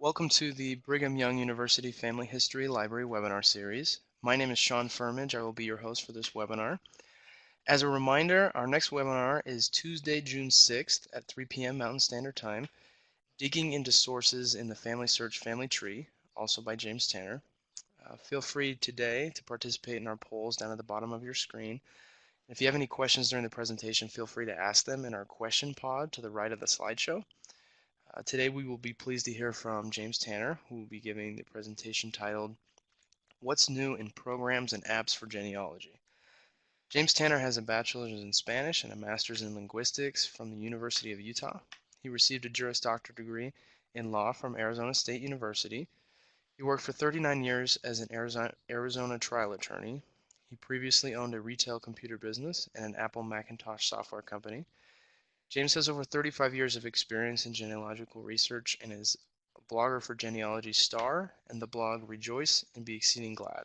Welcome to the Brigham Young University Family History Library webinar series. My name is Sean Firmage. I will be your host for this webinar. As a reminder, our next webinar is Tuesday, June 6th at 3 p.m. Mountain Standard Time, Digging into Sources in the FamilySearch Family Tree, also by James Tanner. Feel free today to participate in our polls down at the bottom of your screen. If you have any questions during the presentation, feel free to ask them in our question pod to the right of the slideshow. Today we will be pleased to hear from James Tanner, who will be giving the presentation titled, What's New in Programs and Apps for Genealogy? James Tanner has a bachelor's in Spanish and a master's in linguistics from the University of Utah. He received a Juris Doctor degree in law from Arizona State University. He worked for 39 years as an Arizona trial attorney. He previously owned a retail computer business and an Apple Macintosh software company. James has over 35 years of experience in genealogical research and is a blogger for Genealogy Star and the blog Rejoice and Be Exceeding Glad.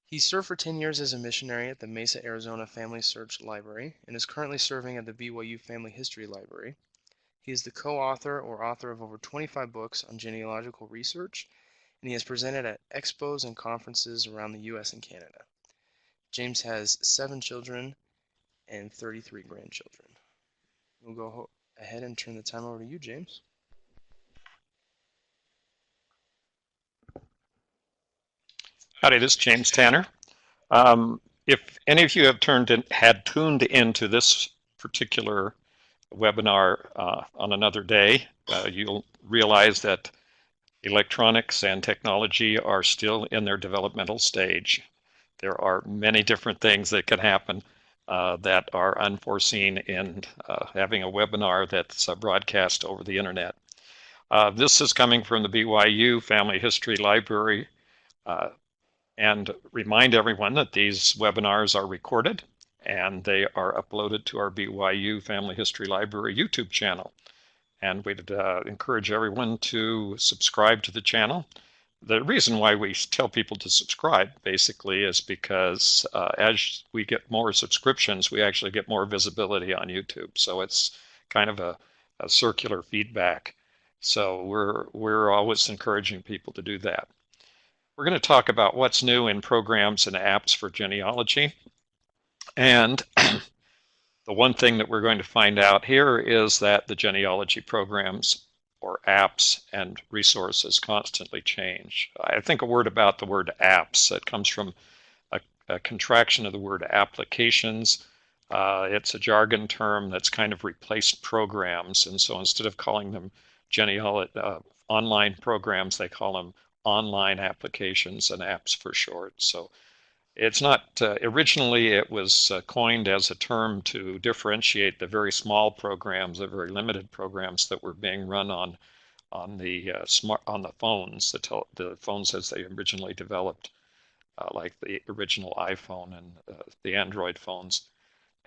He served for 10 years as a missionary at the Mesa, Arizona Family Search Library and is currently serving at the BYU Family History Library. He is the co-author or author of over 25 books on genealogical research, and he has presented at expos and conferences around the U.S. and Canada. James has 7 children and 33 grandchildren. We'll go ahead and turn the time over to you, James. Howdy, this is James Tanner. If any of you have tuned into this particular webinar on another day, you'll realize that electronics and technology are still in their developmental stage. There are many different things that can happen that are unforeseen in having a webinar that's broadcast over the internet. This is coming from the BYU Family History Library, and remind everyone that these webinars are recorded and they are uploaded to our BYU Family History Library YouTube channel. And we'd encourage everyone to subscribe to the channel. The reason why we tell people to subscribe basically is because as we get more subscriptions, we actually get more visibility on YouTube. So it's kind of a circular feedback. So we're always encouraging people to do that. We're going to talk about what's new in programs and apps for genealogy. And the one thing that we're going to find out here is that the genealogy programs or apps and resources constantly change. I think a word about the word apps. It comes from a contraction of the word applications. It's a jargon term that's kind of replaced programs. And so instead of calling them online programs, they call them online applications and apps for short. So it's not, originally it was coined as a term to differentiate the very small programs, the very limited programs that were being run on the phones, the phones as they originally developed, like the original iPhone and the Android phones.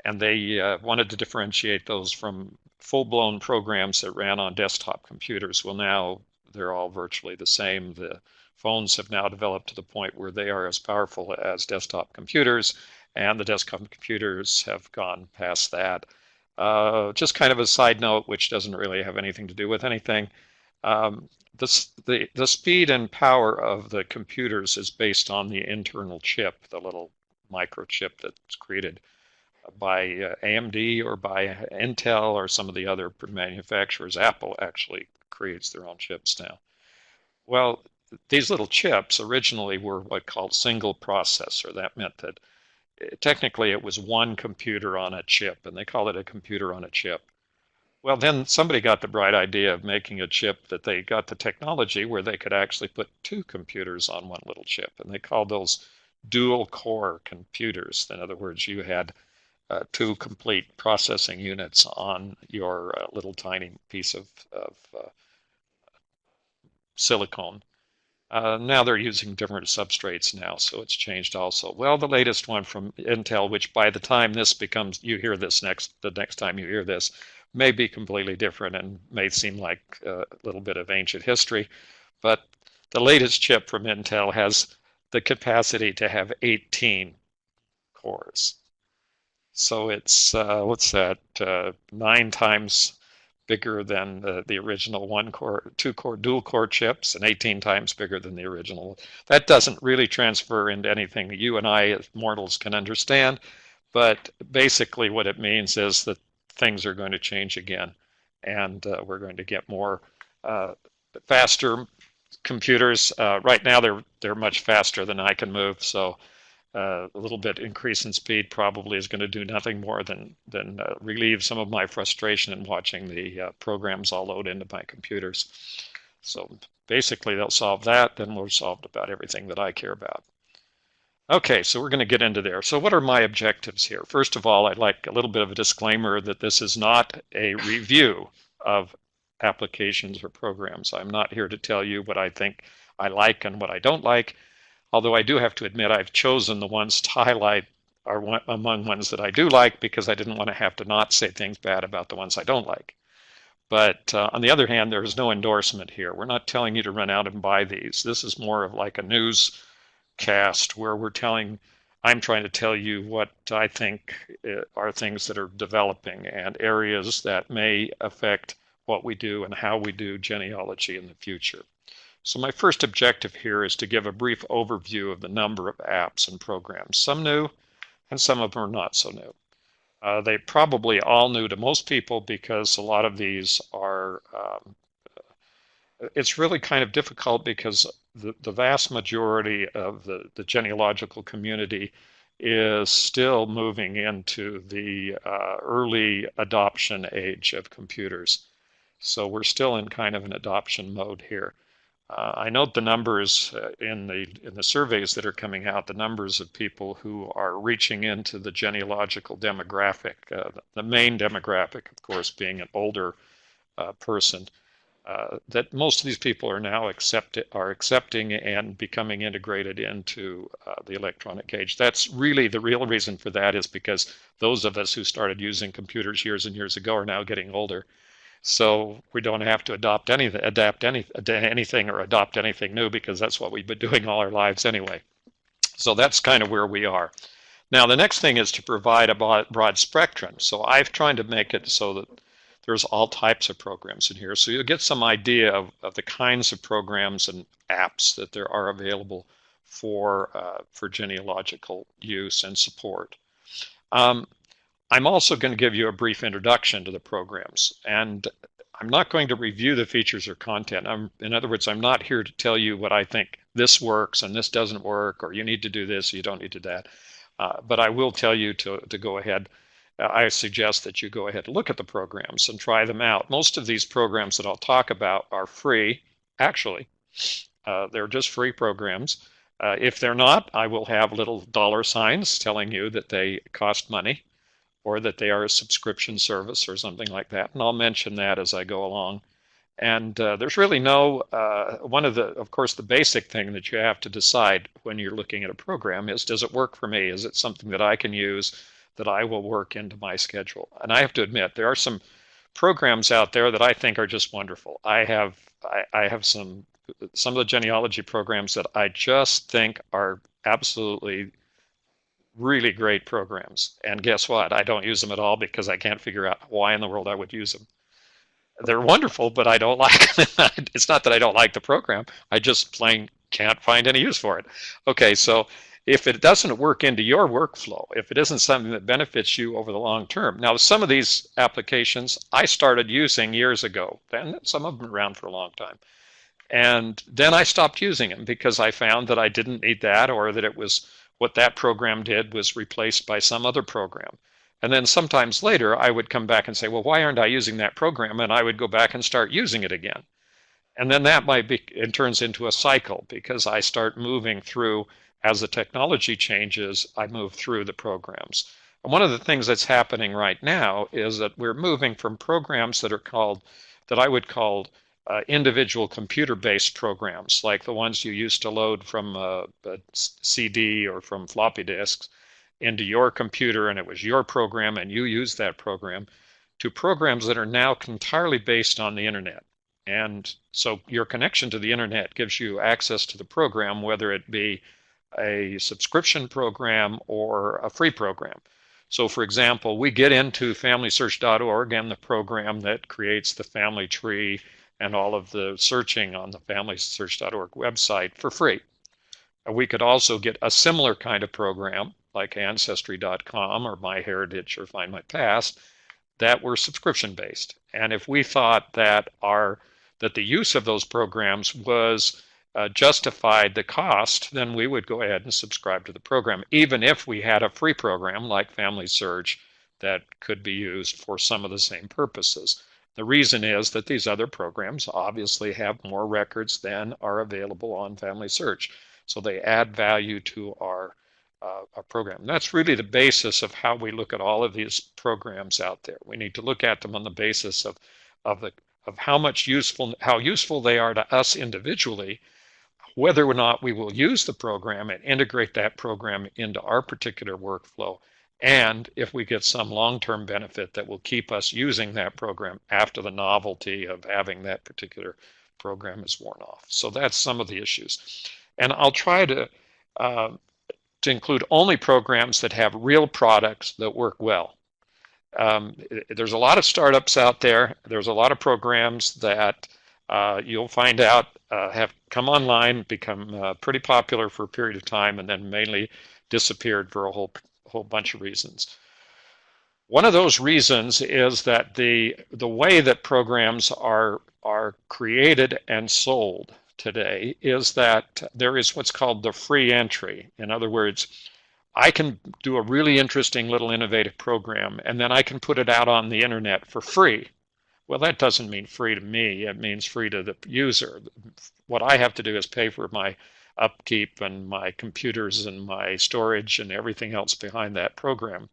And they wanted to differentiate those from full-blown programs that ran on desktop computers. Well, now they're all virtually the same. The phones have now developed to the point where they are as powerful as desktop computers, and the desktop computers have gone past that. Just kind of a side note, which doesn't really have anything to do with anything. The speed and power of the computers is based on the internal chip, the little microchip that's created by AMD or by Intel or some of the other manufacturers. Apple actually creates their own chips now. Well, these little chips originally were what called single processor. That meant that technically it was one computer on a chip, and they called it a computer on a chip. Well, then somebody got the bright idea of making a chip that they got the technology where they could actually put 2 computers on one little chip, and they called those dual core computers. In other words, you had 2 complete processing units on your little tiny piece of silicone. Now they're using different substrates now, so it's changed also. Well, the latest one from Intel, which by the time this becomes, you hear this the next time you hear this, may be completely different and may seem like a little bit of ancient history, but the latest chip from Intel has the capacity to have 18 cores. So it's, what's that, 9 times bigger than the original two-core dual-core chips, and 18 times bigger than the original. That doesn't really transfer into anything that you and I as mortals can understand, but basically what it means is that things are going to change again, and we're going to get more faster computers. Right now they're much faster than I can move, so a little bit increase in speed probably is going to do nothing more than relieve some of my frustration in watching the programs all load into my computers. So basically they'll solve that, then we're solved about everything that I care about. Okay, so we're going to get into there. So what are my objectives here? First of all, I'd like a little bit of a disclaimer that this is not a review of applications or programs. I'm not here to tell you what I think I like and what I don't like. Although I do have to admit I've chosen the ones to highlight are among ones that I do like because I didn't want to have to not say things bad about the ones I don't like. But on the other hand, there is no endorsement here. We're not telling you to run out and buy these. This is more of like a newscast where I'm trying to tell you what I think are things that are developing and areas that may affect what we do and how we do genealogy in the future. So my first objective here is to give a brief overview of the number of apps and programs, some new and some of them are not so new. They probably all new to most people because a lot of these are, it's really kind of difficult because the vast majority of the genealogical community is still moving into the early adoption age of computers. So we're still in kind of an adoption mode here. I note the numbers in the surveys that are coming out, the numbers of people who are reaching into the genealogical demographic, the main demographic, of course, being an older person, that most of these people are now accepting and becoming integrated into the electronic age. That's really the real reason for that is because those of us who started using computers years and years ago are now getting older. So we don't have to adapt anything or adopt anything new because that's what we've been doing all our lives anyway. So that's kind of where we are. Now the next thing is to provide a broad spectrum. So I've tried to make it so that there's all types of programs in here. So you'll get some idea of the kinds of programs and apps that there are available for genealogical use and support. I'm also going to give you a brief introduction to the programs, and I'm not going to review the features or content. In other words, I'm not here to tell you what I think this works and this doesn't work, or you need to do this, you don't need to do that. But I will tell you to go ahead. I suggest that you go ahead and look at the programs and try them out. Most of these programs that I'll talk about are free, actually. They're just free programs. If they're not, I will have little dollar signs telling you that they cost money, or that they are a subscription service or something like that. And I'll mention that as I go along. And there's really no, of course, the basic thing that you have to decide when you're looking at a program is, does it work for me? Is it something that I can use that I will work into my schedule? And I have to admit, there are some programs out there that I think are just wonderful. I have some of the genealogy programs that I just think are absolutely really great programs. And guess what? I don't use them at all because I can't figure out why in the world I would use them. They're wonderful, but I don't like them. It's not that I don't like the program. I just plain can't find any use for it. Okay, so if it doesn't work into your workflow, if it isn't something that benefits you over the long term. Now, some of these applications I started using years ago, and some of them around for a long time. And then I stopped using them because I found that I didn't need that, or that it was what that program did was replaced by some other program. And then sometimes later I would come back and say, well, why aren't I using that program? And I would go back and start using it again. And then that it turns into a cycle because I start moving through, as the technology changes, I move through the programs. And one of the things that's happening right now is that we're moving from programs that I would call individual computer-based programs, like the ones you used to load from a CD or from floppy disks into your computer, and it was your program and you used that program, to programs that are now entirely based on the internet. And so your connection to the internet gives you access to the program, whether it be a subscription program or a free program. So for example, we get into FamilySearch.org and the program that creates the family tree and all of the searching on the FamilySearch.org website for free. We could also get a similar kind of program like Ancestry.com or MyHeritage or Find My Past that were subscription based. And if we thought that the use of those programs was justified the cost, then we would go ahead and subscribe to the program, even if we had a free program like FamilySearch that could be used for some of the same purposes. The reason is that these other programs obviously have more records than are available on FamilySearch. So they add value to our program. And that's really the basis of how we look at all of these programs out there. We need to look at them on the basis of how useful they are to us individually, whether or not we will use the program and integrate that program into our particular workflow, and if we get some long-term benefit that will keep us using that program after the novelty of having that particular program is worn off. So that's some of the issues. And I'll try to include only programs that have real products that work well. There's a lot of startups out there. There's a lot of programs that you'll find out have come online, become pretty popular for a period of time, and then mainly disappeared for a whole bunch of reasons. One of those reasons is that the way that programs are created and sold today is that there is what's called the free entry. In other words, I can do a really interesting little innovative program and then I can put it out on the internet for free. Well, that doesn't mean free to me. It means free to the user. What I have to do is pay for my upkeep and my computers and my storage and everything else behind that program.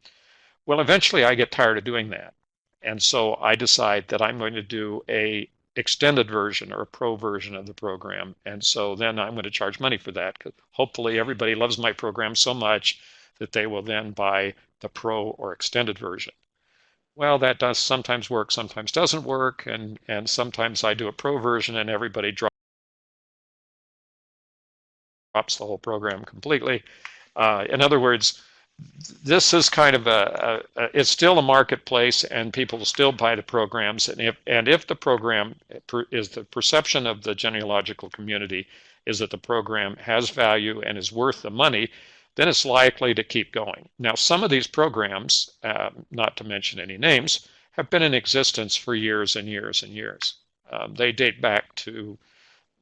Well, eventually I get tired of doing that. And so I decide that I'm going to do a extended version or a pro version of the program. And so then I'm going to charge money for that, because hopefully everybody loves my program so much that they will then buy the pro or extended version. Well, that does sometimes work, sometimes doesn't work, and sometimes I do a pro version and everybody drops the whole program completely. In other words, this is kind of it's still a marketplace and people will still buy the programs, and if the program is, the perception of the genealogical community is that the program has value and is worth the money, then it's likely to keep going. Now, some of these programs, not to mention any names, have been in existence for years and years and years. They date back to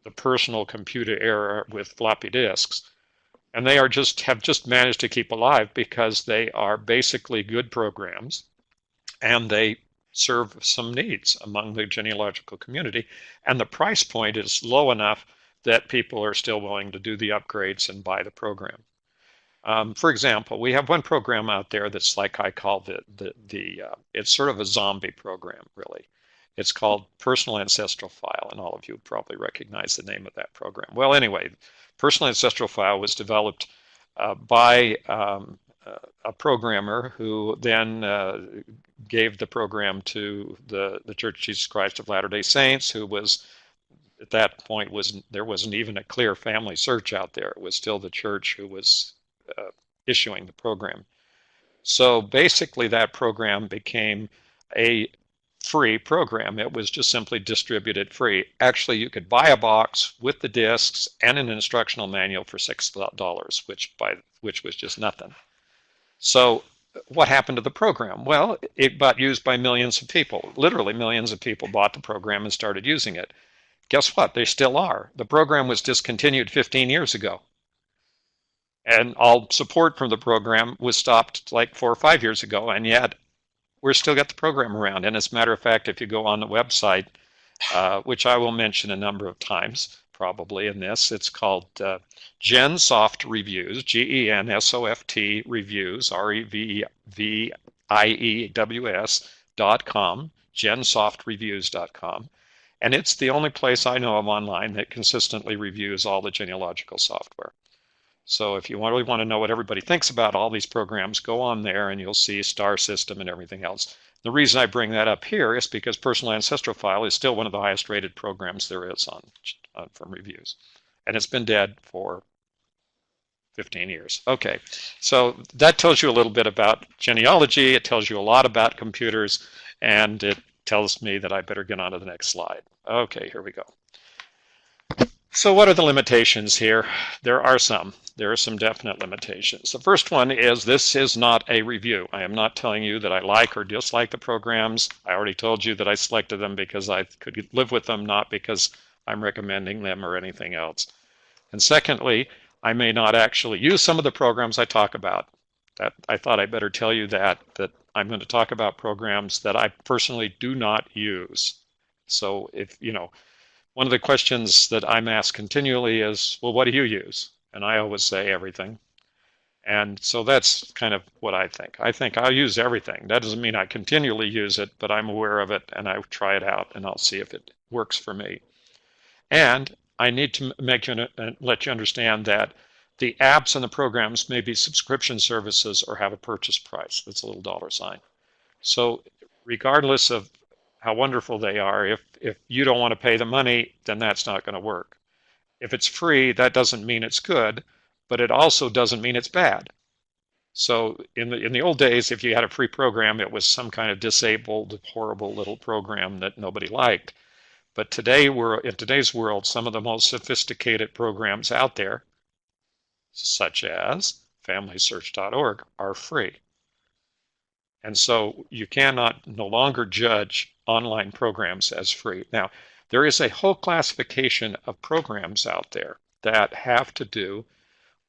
the personal computer era with floppy disks. And they have just managed to keep alive because they are basically good programs and they serve some needs among the genealogical community. And the price point is low enough that people are still willing to do the upgrades and buy the program. For example, we have one program out there that's like I call it's sort of a zombie program, really. It's called Personal Ancestral File, and all of you probably recognize the name of that program. Well, anyway, Personal Ancestral File was developed by a programmer who then gave the program to the Church of Jesus Christ of Latter-day Saints, who was, at that point, there wasn't even a clear family search out there. It was still the church who was issuing the program. So basically that program became a free program. It was just simply distributed free. Actually, you could buy a box with the discs and an instructional manual for $6, which was just nothing. So what happened to the program? Well, it got used by millions of people. Literally millions of people bought the program and started using it. Guess what? They still are. The program was discontinued 15 years ago. And all support from the program was stopped like 4 or 5 years ago, and yet we're still got the program around. And as a matter of fact, if you go on the website, which I will mention a number of times probably in this, it's called GenSoft Reviews, GenSoft Reviews, REVIEWS.com, GenSoftReviews.com. And it's the only place I know of online that consistently reviews all the genealogical software. So if you really want to know what everybody thinks about all these programs, go on there and you'll see Star System and everything else. The reason I bring that up here is because Personal Ancestral File is still one of the highest rated programs there is from reviews. And it's been dead for 15 years. Okay, so that tells you a little bit about genealogy. It tells you a lot about computers, and it tells me that I better get on to the next slide. Okay, here we go. So what are the limitations here? There are some. There are some definite limitations. The first one is this is not a review. I am not telling you that I like or dislike the programs. I already told you that I selected them because I could live with them, not because I'm recommending them or anything else. And secondly, I may not actually use some of the programs I talk about. That I thought I better tell you that I'm going to talk about programs that I personally do not use. So if, one of the questions that I'm asked continually is, well, what do you use? And I always say everything. And so that's kind of what I think. I think I'll use everything. That doesn't mean I continually use it, but I'm aware of it and I try it out and I'll see if it works for me. And I need to let you understand that the apps and the programs may be subscription services or have a purchase price. That's a little dollar sign. So regardless of how wonderful they are, if you don't want to pay the money, then that's not going to work. If it's free, that doesn't mean it's good, but it also doesn't mean it's bad. So in the old days, if you had a free program, it was some kind of disabled, horrible little program that nobody liked. But today, in today's world, some of the most sophisticated programs out there, such as FamilySearch.org, are free. And so you cannot no longer judge online programs as free. Now, there is a whole classification of programs out there that have to do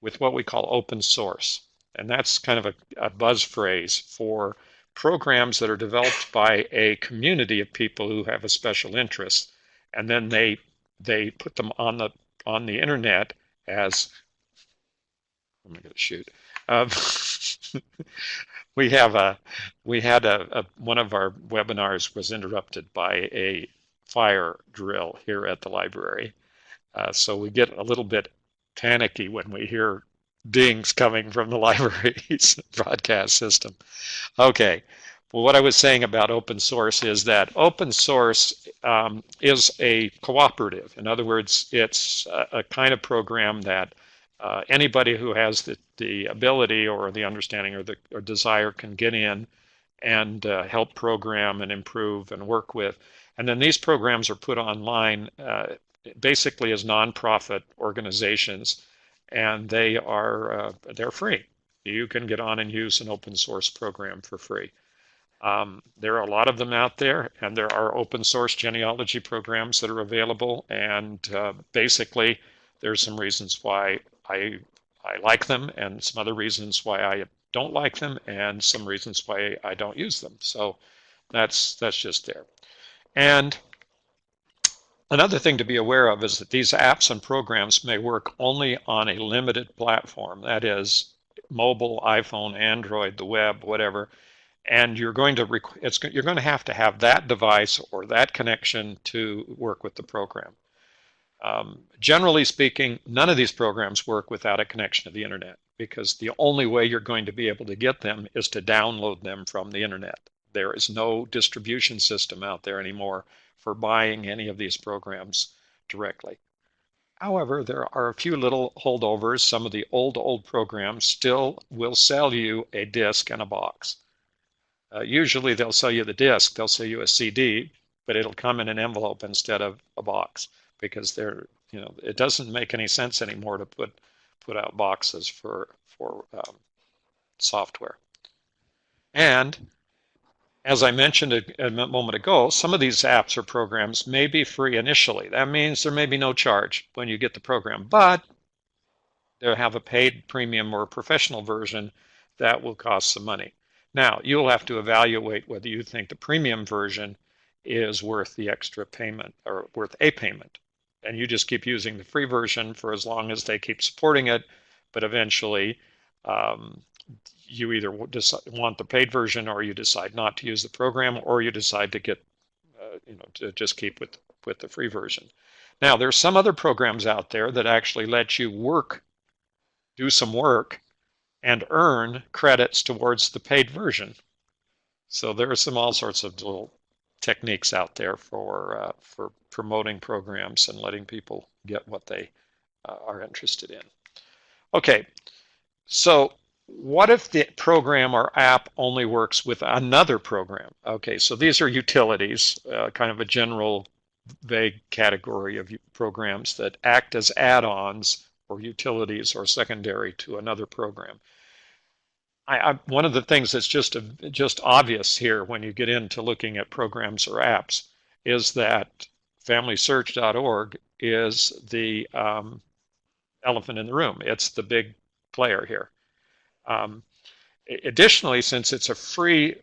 with what we call open source. And that's kind of a buzz phrase for programs that are developed by a community of people who have a special interest. And then they put them on the internet as, I'm going to shoot. We had one of our webinars was interrupted by a fire drill here at the library. So we get a little bit panicky when we hear dings coming from the library's broadcast system. Okay, well, what I was saying about open source is that open source is a cooperative. In other words, it's a kind of program that anybody who has the ability or the understanding or desire can get in and help program and improve and work with. And then these programs are put online basically as nonprofit organizations, and they're free. You can get on and use an open source program for free. There are a lot of them out there, and there are open source genealogy programs that are available, and basically there's some reasons why I like them and some other reasons why I don't like them and some reasons why I don't use them. So that's just there. And another thing to be aware of is that these apps and programs may work only on a limited platform, that is mobile, iPhone, Android, the web, whatever, and you're going to have to have that device or that connection to work with the program. Generally speaking, none of these programs work without a connection to the internet, because the only way you're going to be able to get them is to download them from the internet. There is no distribution system out there anymore for buying any of these programs directly. However, there are a few little holdovers. Some of the old programs still will sell you a disc and a box. Usually they'll sell you the disc, they'll sell you a CD, but it'll come in an envelope instead of a box, because it doesn't make any sense anymore to put out boxes for software. And as I mentioned a moment ago, some of these apps or programs may be free initially. That means there may be no charge when you get the program, but they'll have a paid premium or a professional version that will cost some money. Now, you'll have to evaluate whether you think the premium version is worth the extra payment or worth a payment. And you just keep using the free version for as long as they keep supporting it, but eventually you either want the paid version, or you decide not to use the program, or you decide to get, to just keep with the free version. Now, there's some other programs out there that actually let you do some work, and earn credits towards the paid version. So there are all sorts of little techniques out there for promoting programs and letting people get what they are interested in. Okay, so what if the program or app only works with another program? Okay, so these are utilities, kind of a general vague category of programs that act as add-ons or utilities or secondary to another program. One of the things that's just obvious here when you get into looking at programs or apps is that FamilySearch.org is the elephant in the room. It's the big player here. Additionally, since it's a free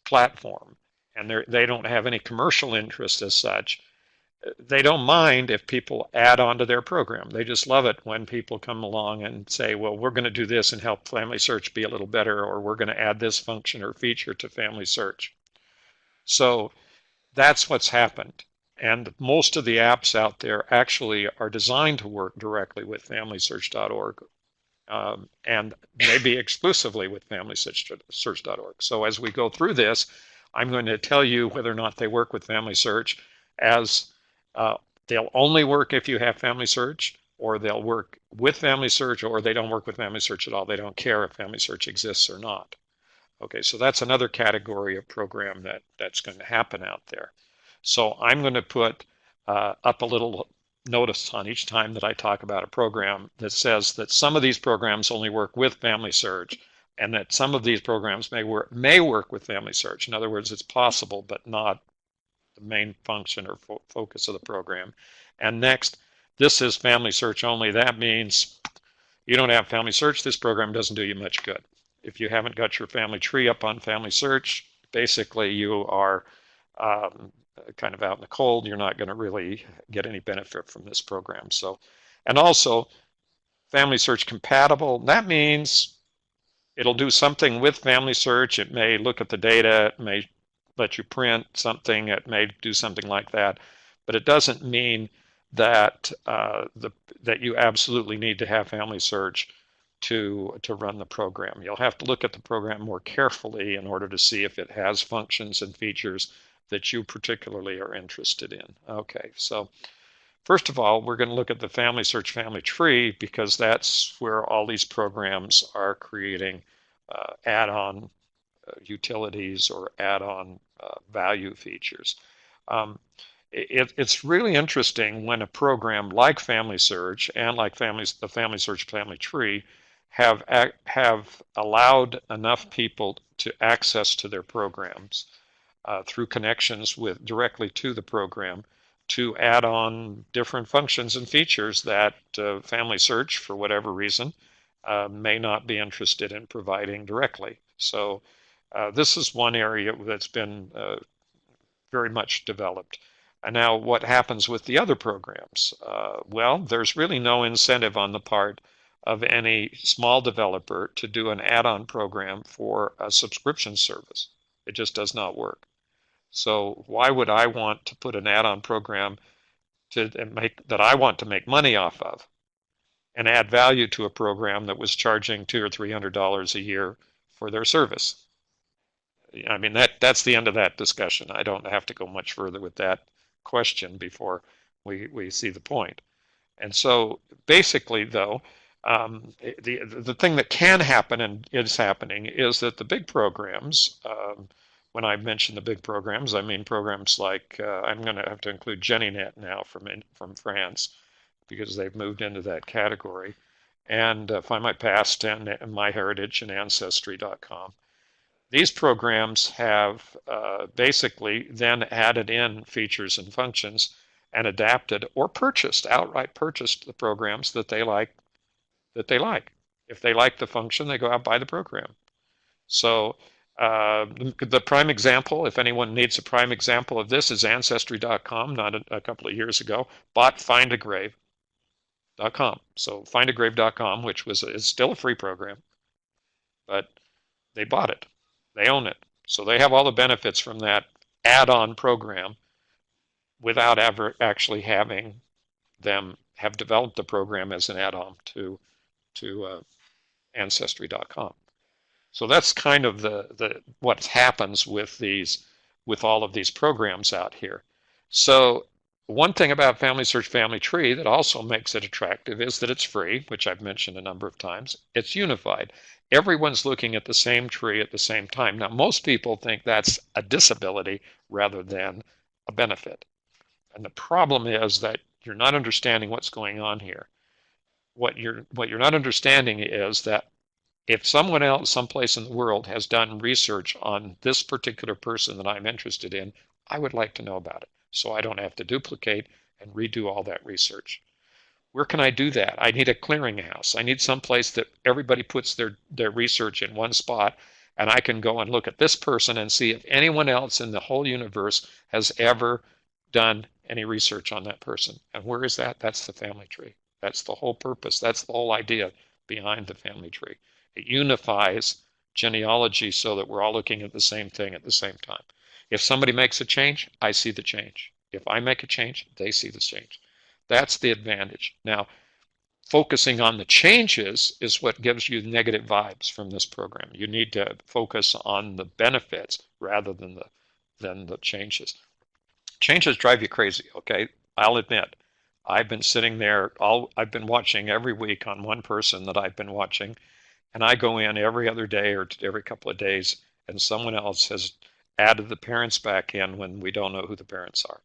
platform and they don't have any commercial interest as such, they don't mind if people add on to their program. They just love it when people come along and say, well, we're going to do this and help Family Search be a little better, or we're going to add this function or feature to Family Search. So that's what's happened. And most of the apps out there actually are designed to work directly with FamilySearch.org and maybe exclusively with FamilySearch.org. So as we go through this, I'm going to tell you whether or not they work with Family Search as they'll only work if you have Family Search, or they'll work with Family Search, or they don't work with Family Search at all. They don't care if Family Search exists or not. Okay, so that's another category of program that's going to happen out there. So I'm going to put up a little notice on each time that I talk about a program that says that some of these programs only work with Family Search, and that some of these programs may work with Family Search. In other words, it's possible, but not the main function or focus of the program. And next, this is Family Search only. That means you don't have Family Search, this program doesn't do you much good. If you haven't got your family tree up on Family Search, basically you are kind of out in the cold. You're not going to really get any benefit from this program. So, and also Family Search compatible, that means it'll do something with Family Search. It may look at the data, it may let you print something, it may do something like that, but it doesn't mean that that you absolutely need to have Family Search to run the program. You'll have to look at the program more carefully in order to see if it has functions and features that you particularly are interested in. Okay, so first of all, we're going to look at the Family Search family tree, because that's where all these programs are creating add-on utilities or add-on value features. It's really interesting when a program like Family Search and like the Family Search family tree have allowed enough people to access to their programs through connections directly to the program to add on different functions and features that Family Search, for whatever reason, may not be interested in providing directly. So this is one area that's been very much developed. And now what happens with the other programs? Well, there's really no incentive on the part of any small developer to do an add-on program for a subscription service. It just does not work. So why would I want to put an add-on program that I want to make money off of and add value to a program that was charging $200 or $300 a year for their service? I mean, that's the end of that discussion. I don't have to go much further with that question before we see the point. And so basically, though, the thing that can happen and is happening is that the big programs, when I mention the big programs, I mean programs like, I'm going to have to include GeneNet now from France, because they've moved into that category, and Find My Past and MyHeritage and Ancestry.com. These programs have basically then added in features and functions and adapted or outright purchased the programs that they like. If they like the function, they go out and buy the program. So the prime example, if anyone needs a prime example of this, is Ancestry.com. Not a couple of years ago, bought findagrave.com. So findagrave.com, which is still a free program, but they bought it. They own it. So they have all the benefits from that add-on program without ever actually having them have developed the program as an add-on to Ancestry.com. So that's kind of what happens with all of these programs out here. So one thing about Family Search Family Tree that also makes it attractive is that it's free, which I've mentioned a number of times. It's unified. Everyone's looking at the same tree at the same time. Now, most people think that's a disability rather than a benefit. And the problem is that you're not understanding what's going on here. What you're not understanding is that if someone else someplace in the world has done research on this particular person that I'm interested in, I would like to know about it so I don't have to duplicate and redo all that research. Where can I do that? I need a clearinghouse. I need someplace that everybody puts their research in one spot, and I can go and look at this person and see if anyone else in the whole universe has ever done any research on that person. And where is that? That's the family tree. That's the whole purpose. That's the whole idea behind the family tree. It unifies genealogy so that we're all looking at the same thing at the same time. If somebody makes a change, I see the change. If I make a change, they see the change. That's the advantage. Now, focusing on the changes is what gives you negative vibes from this program. You need to focus on the benefits rather than the changes. Changes drive you crazy, okay? I'll admit. I've been sitting there, I've been watching every week on one person that I've been watching, and I go in every other day or every couple of days, and someone else has added the parents back in when we don't know who the parents are.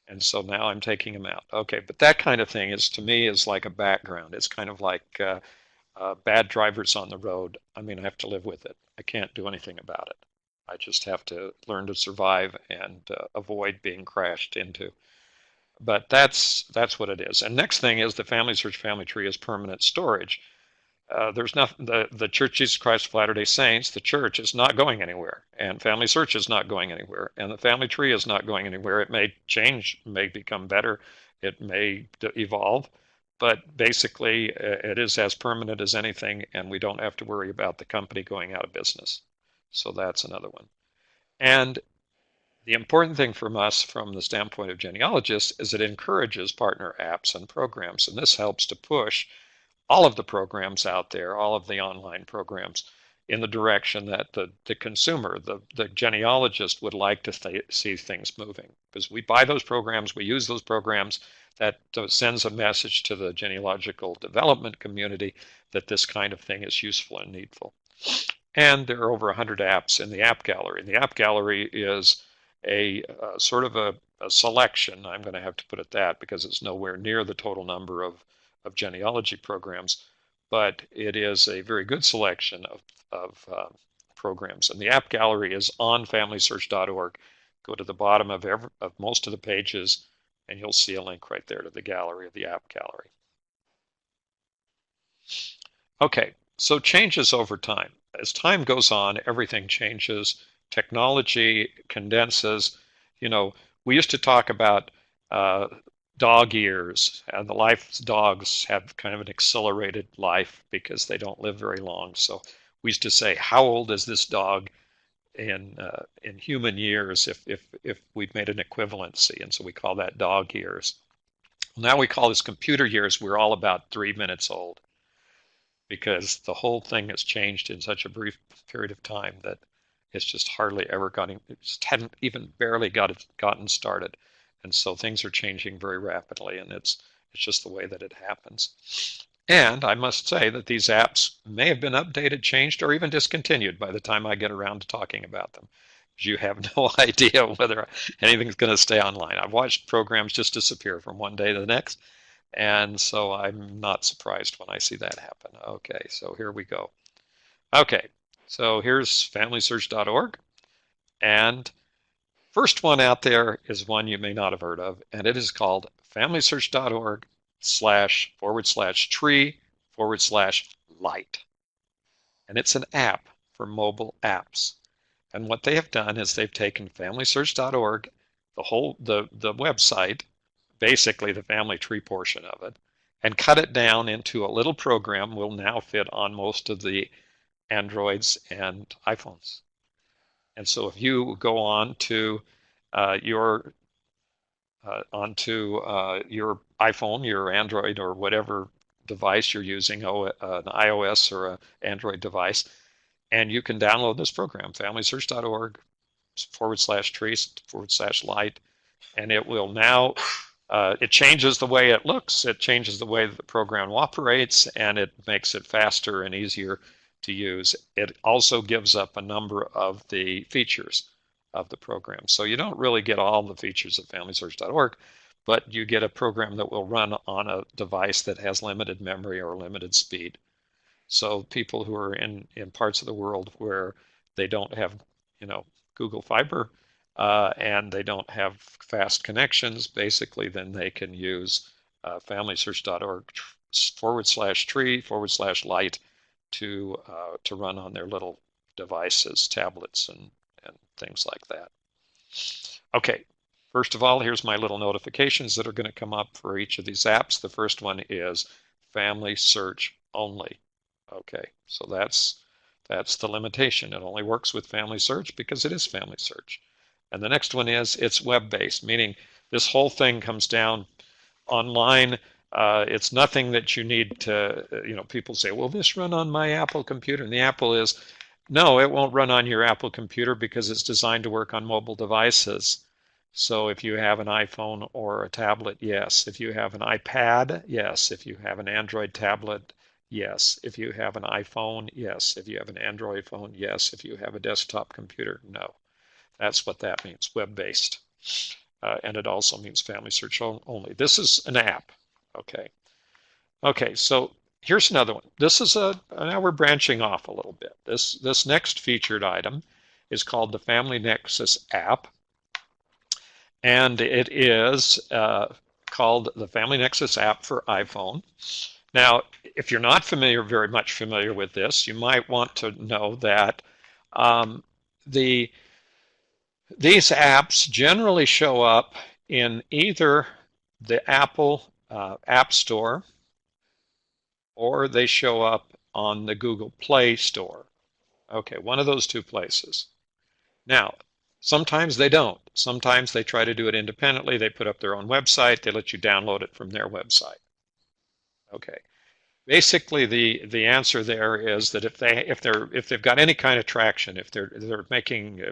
And so now I'm taking them out. Okay, but that kind of thing is, to me, is like a background. It's kind of like bad drivers on the road. I mean, I have to live with it. I can't do anything about it. I just have to learn to survive and avoid being crashed into. But that's what it is. And next thing is the Family Search Family Tree is permanent storage. There's nothing. The Church of Jesus Christ of Latter-day Saints, the church, is not going anywhere, and Family Search is not going anywhere, and the family tree is not going anywhere. It may change, may become better, it may evolve, but basically it is as permanent as anything, and we don't have to worry about the company going out of business. So that's another one. And the important thing from us, from the standpoint of genealogists, is it encourages partner apps and programs, and this helps to push all of the programs out there, all of the online programs, in the direction that the consumer, the genealogist, would like to see things moving. Because we buy those programs, we use those programs, that sends a message to the genealogical development community that this kind of thing is useful and needful. And there are over 100 apps in the app gallery. And the app gallery is a sort of a selection, I'm going to have to put it that, because it's nowhere near the total number of genealogy programs, but it is a very good selection of programs. And the app gallery is on FamilySearch.org. Go to the bottom of most of the pages, and you'll see a link right there to the gallery, of the app gallery. Okay, so changes over time. As time goes on, everything changes. Technology condenses. You know, we used to talk about dog years, and dogs have kind of an accelerated life because they don't live very long. So we used to say, how old is this dog in human years if we've made an equivalency? And so we call that dog years. Now we call this computer years. We're all about 3 minutes old, because the whole thing has changed in such a brief period of time that it's just hardly ever hadn't even barely gotten started. And so things are changing very rapidly, and it's just the way that it happens. And I must say that these apps may have been updated, changed, or even discontinued by the time I get around to talking about them. You have no idea whether anything's going to stay online. I've watched programs just disappear from one day to the next, and so I'm not surprised when I see that happen. Okay, so here we go. Okay, so here's FamilySearch.org, and first one out there is one you may not have heard of, and it is called FamilySearch.org/tree/light. And it's an app for mobile apps. And what they have done is they've taken FamilySearch.org, the website, basically the family tree portion of it, and cut it down into a little program will now fit on most of the Androids and iPhones. And so if you go on to your iPhone, your Android, or whatever device you're using, an iOS or an Android device, and you can download this program, FamilySearch.org/tree/light, and it will now, it changes the way it looks, it changes the way the program operates, and it makes it faster and easier to use. It also gives up a number of the features of the program. So you don't really get all the features of FamilySearch.org, but you get a program that will run on a device that has limited memory or limited speed. So people who are in parts of the world where they don't have, Google Fiber, and they don't have fast connections, basically then they can use FamilySearch.org/tree/light to run on their little devices, tablets, and things like that. Okay, first of all, here's my little notifications that are going to come up for each of these apps. The first one is Family Search Only. Okay, so that's the limitation. It only works with Family Search because it is Family Search. And the next one is it's web-based, meaning this whole thing comes down online. It's nothing that you need to, people say, will this run on my Apple computer? And the Apple is, no, it won't run on your Apple computer because it's designed to work on mobile devices. So if you have an iPhone or a tablet, yes. If you have an iPad, yes. If you have an Android tablet, yes. If you have an iPhone, yes. If you have an Android phone, yes. If you have a desktop computer, no. That's what that means, web-based. And it also means Family Search Only. This is an app. Okay. Okay, so here's another one. This is now we're branching off a little bit. This next featured item is called the Family Nexus App. And it is called the Family Nexus App for iPhone. Now, if you're not very much familiar with this, you might want to know that these apps generally show up in either the Apple App Store or they show up on the Google Play Store. Okay, one of those two places. Now, sometimes they don't. Sometimes they try to do it independently. They put up their own website. They let you download it from their website. Okay. Basically, the answer there is that if they've got any kind of traction, if they're making,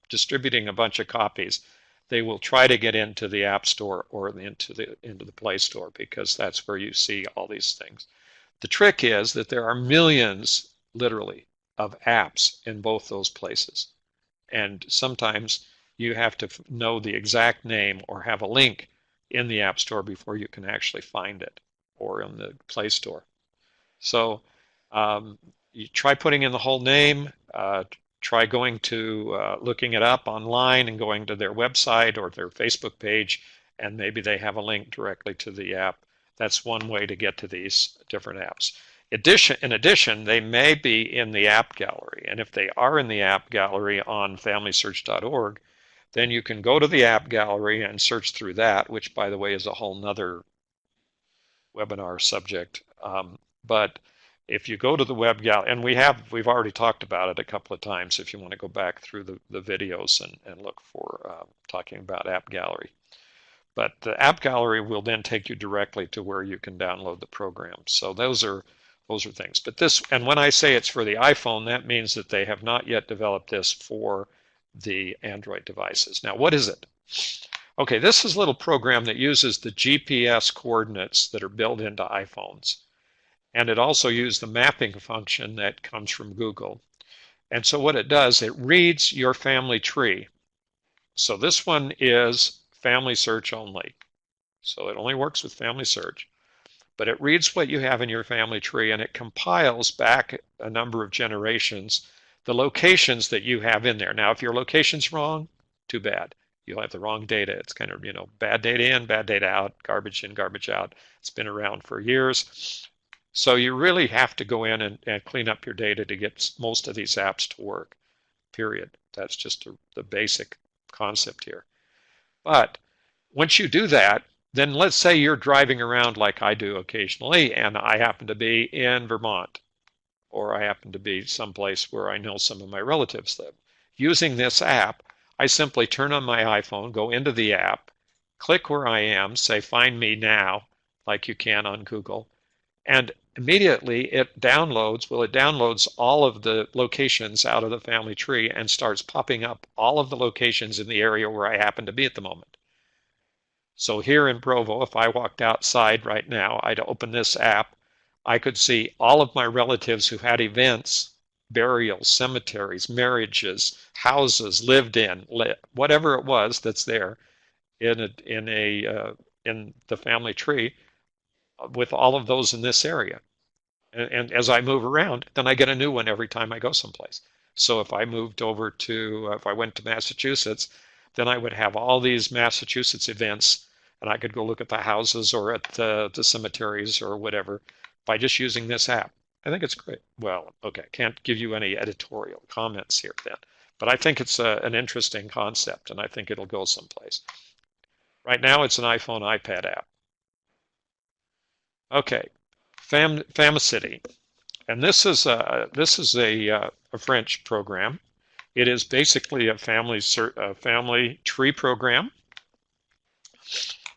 distributing a bunch of copies, they will try to get into the App Store or into the Play Store because that's where you see all these things. The trick is that there are millions, literally, of apps in both those places. And sometimes you have to know the exact name or have a link in the App Store before you can actually find it, or in the Play Store. So you try putting in the whole name, try going to looking it up online and going to their website or their Facebook page, and maybe they have a link directly to the app. That's one way to get to these different apps. In addition, they may be in the app gallery, and if they are in the app gallery on FamilySearch.org, then you can go to the app gallery and search through that, which, by the way, is a whole nother webinar subject. But if you go to the web gallery, and we've already talked about it a couple of times if you want to go back through the videos and look for talking about app gallery. But the app gallery will then take you directly to where you can download the program. So those are things. But and when I say it's for the iPhone, that means that they have not yet developed this for the Android devices. Now, what is it? Okay, this is a little program that uses the GPS coordinates that are built into iPhones. And it also uses the mapping function that comes from Google. And so what it does, it reads your family tree. So this one is Family Search Only. So it only works with Family Search. But it reads what you have in your family tree, and it compiles back a number of generations the locations that you have in there. Now, if your location's wrong, too bad. You'll have the wrong data. It's kind of, bad data in, bad data out, garbage in, garbage out. It's been around for years. So you really have to go in and clean up your data to get most of these apps to work, period. That's just the basic concept here. But once you do that, then let's say you're driving around like I do occasionally, and I happen to be in Vermont, or I happen to be someplace where I know some of my relatives live. Using this app, I simply turn on my iPhone, go into the app, click where I am, say find me now, like you can on Google, and immediately it downloads, well, it downloads all of the locations out of the family tree and starts popping up all of the locations in the area where I happen to be at the moment. So here in Provo, if I walked outside right now, I'd open this app, I could see all of my relatives who had events, burials, cemeteries, marriages, houses, lived in, whatever it was that's there in the family tree, with all of those in this area. And as I move around, then I get a new one every time I go someplace. So if I moved over to, if I went to Massachusetts, then I would have all these Massachusetts events, and I could go look at the houses or at the cemeteries or whatever by just using this app. I think it's great. Well, okay, can't give you any editorial comments here then, but I think it's an interesting concept, and I think it'll go someplace. Right now, it's an iPhone, iPad app. Okay, FamilyCity, and this is a French program. It is basically a family tree program,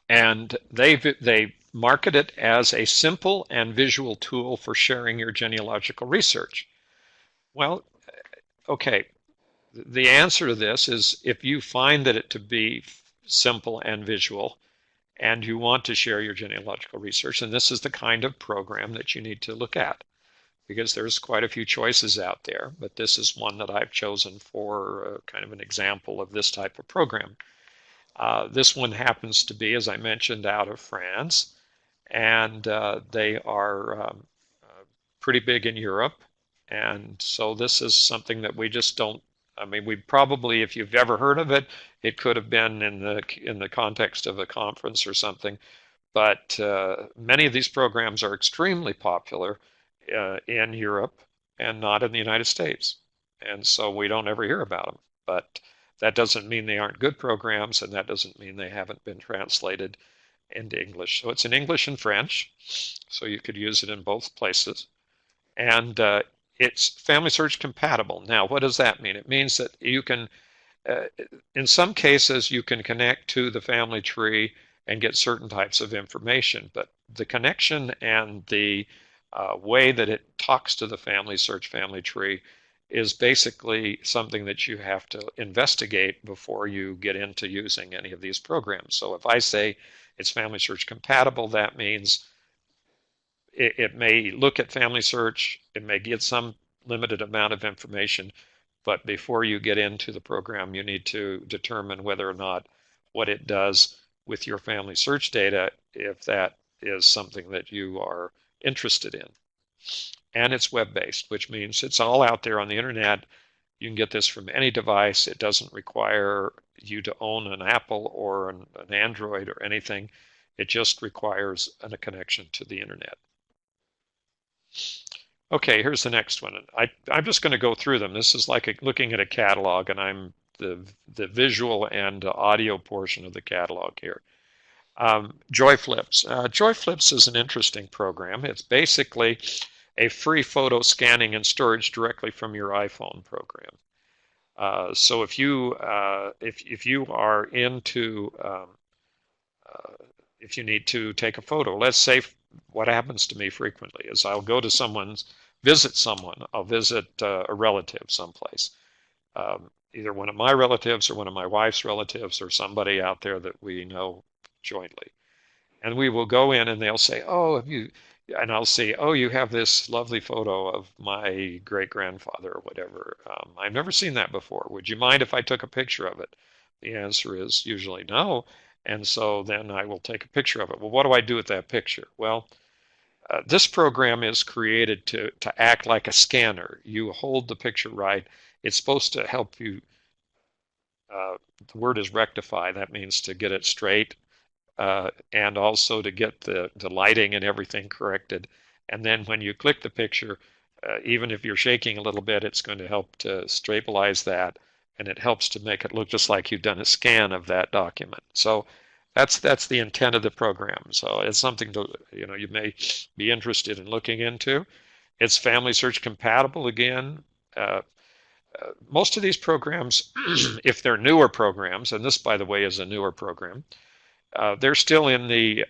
and they market it as a simple and visual tool for sharing your genealogical research. Well, okay, the answer to this is if you find that it to be simple and visual, and you want to share your genealogical research, and this is the kind of program that you need to look at, because there's quite a few choices out there, but this is one that I've chosen for kind of an example of this type of program. This one happens to be, as I mentioned, out of France, and they are pretty big in Europe, and so this is something that we just don't, I mean, we probably, if you've ever heard of it, it could have been in the context of a conference or something, but many of these programs are extremely popular in Europe and not in the United States, and so we don't ever hear about them. But that doesn't mean they aren't good programs, and that doesn't mean they haven't been translated into English. So it's in English and French, so you could use it in both places, and it's FamilySearch compatible. Now, what does that mean? It means that you can, in some cases, you can connect to the family tree and get certain types of information, but the connection and the way that it talks to the FamilySearch family tree is basically something that you have to investigate before you get into using any of these programs. So if I say it's FamilySearch compatible, that means it may look at FamilySearch, it may get some limited amount of information, but before you get into the program, you need to determine whether or not what it does with your FamilySearch data, if that is something that you are interested in. And it's web-based, which means it's all out there on the internet. You can get this from any device. It doesn't require you to own an Apple or an Android or anything. It just requires a connection to the internet. Okay, here's the next one. I'm just going to go through them. This is like looking at a catalog, and I'm the visual and audio portion of the catalog here. JoyFlips. JoyFlips is an interesting program. It's basically a free photo scanning and storage directly from your iPhone program. So if you are into if you need to take a photo, let's say what happens to me frequently is I'll go to visit someone. I'll visit a relative someplace, either one of my relatives or one of my wife's relatives or somebody out there that we know jointly. And we will go in and they'll say, oh, and I'll say, oh, you have this lovely photo of my great-grandfather or whatever. I've never seen that before. Would you mind if I took a picture of it? The answer is usually no. And so then I will take a picture of it. Well, what do I do with that picture? Well, this program is created to act like a scanner. You hold the picture right. It's supposed to help you. The word is rectify. That means to get it straight. And also to get the lighting and everything corrected. And then when you click the picture, even if you're shaking a little bit, it's going to help to stabilize that, and it helps to make it look just like you've done a scan of that document. So that's the intent of the program. So it's something to, you may be interested in looking into. It's FamilySearch compatible again. Most of these programs, if they're newer programs, and this, by the way, is a newer program, They're still in the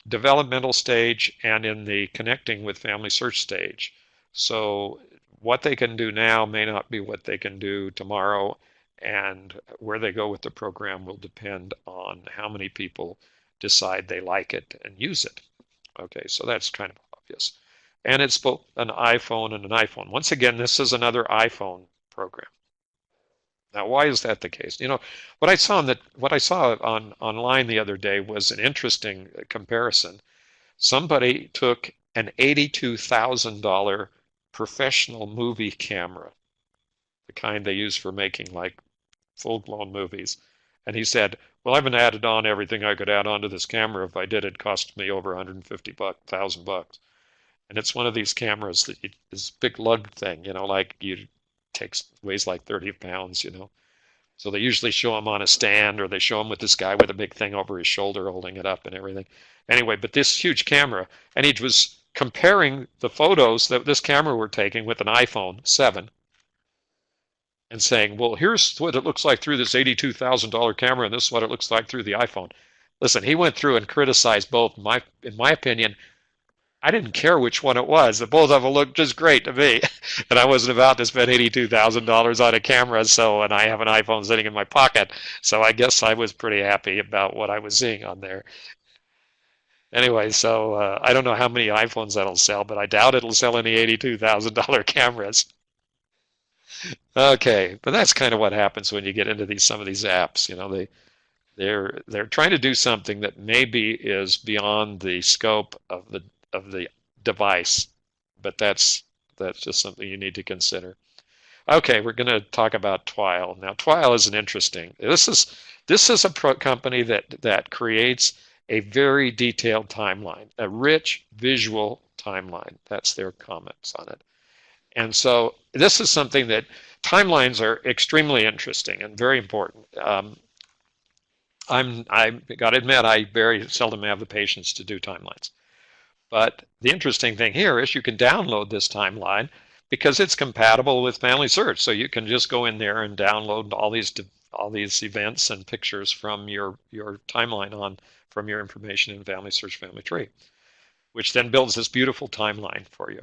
developmental stage and in the connecting with Family Search stage. So what they can do now may not be what they can do tomorrow, and where they go with the program will depend on how many people decide they like it and use it. Okay, so that's kind of obvious. And it's both an iPhone and an iPhone. Once again, this is another iPhone program. Now, why is that the case? What I saw online the other day was an interesting comparison. Somebody took an $82,000 professional movie camera, the kind they use for making like full-blown movies, and he said, "Well, I haven't added on everything I could add on to this camera. If I did, it'd cost me over $150,000." And it's one of these cameras that is big lug thing, like weighs like 30 pounds, So they usually show him on a stand, or they show him with this guy with a big thing over his shoulder holding it up and everything. Anyway, but this huge camera, and he was comparing the photos that this camera were taking with an iPhone 7 and saying, well, here's what it looks like through this $82,000 camera, and this is what it looks like through the iPhone. Listen, he went through and criticized both. In my opinion, I didn't care which one it was. The both of them looked just great to me. And I wasn't about to spend $82,000 on a camera, and I have an iPhone sitting in my pocket. So I guess I was pretty happy about what I was seeing on there. Anyway, so I don't know how many iPhones that'll sell, but I doubt it'll sell any $82,000 cameras. Okay, but that's kind of what happens when you get into some of these apps. They're trying to do something that maybe is beyond the scope of the device, but that's just something you need to consider. Okay, we're going to talk about Twile. Now, Twile is an interesting. This is a company that creates a very detailed timeline, a rich visual timeline. That's their comments on it. And so this is something that timelines are extremely interesting and very important. I got to admit, I very seldom have the patience to do timelines. But the interesting thing here is you can download this timeline because it's compatible with FamilySearch. So you can just go in there and download all these events and pictures from your timeline from your information in FamilySearch Family Tree, which then builds this beautiful timeline for you.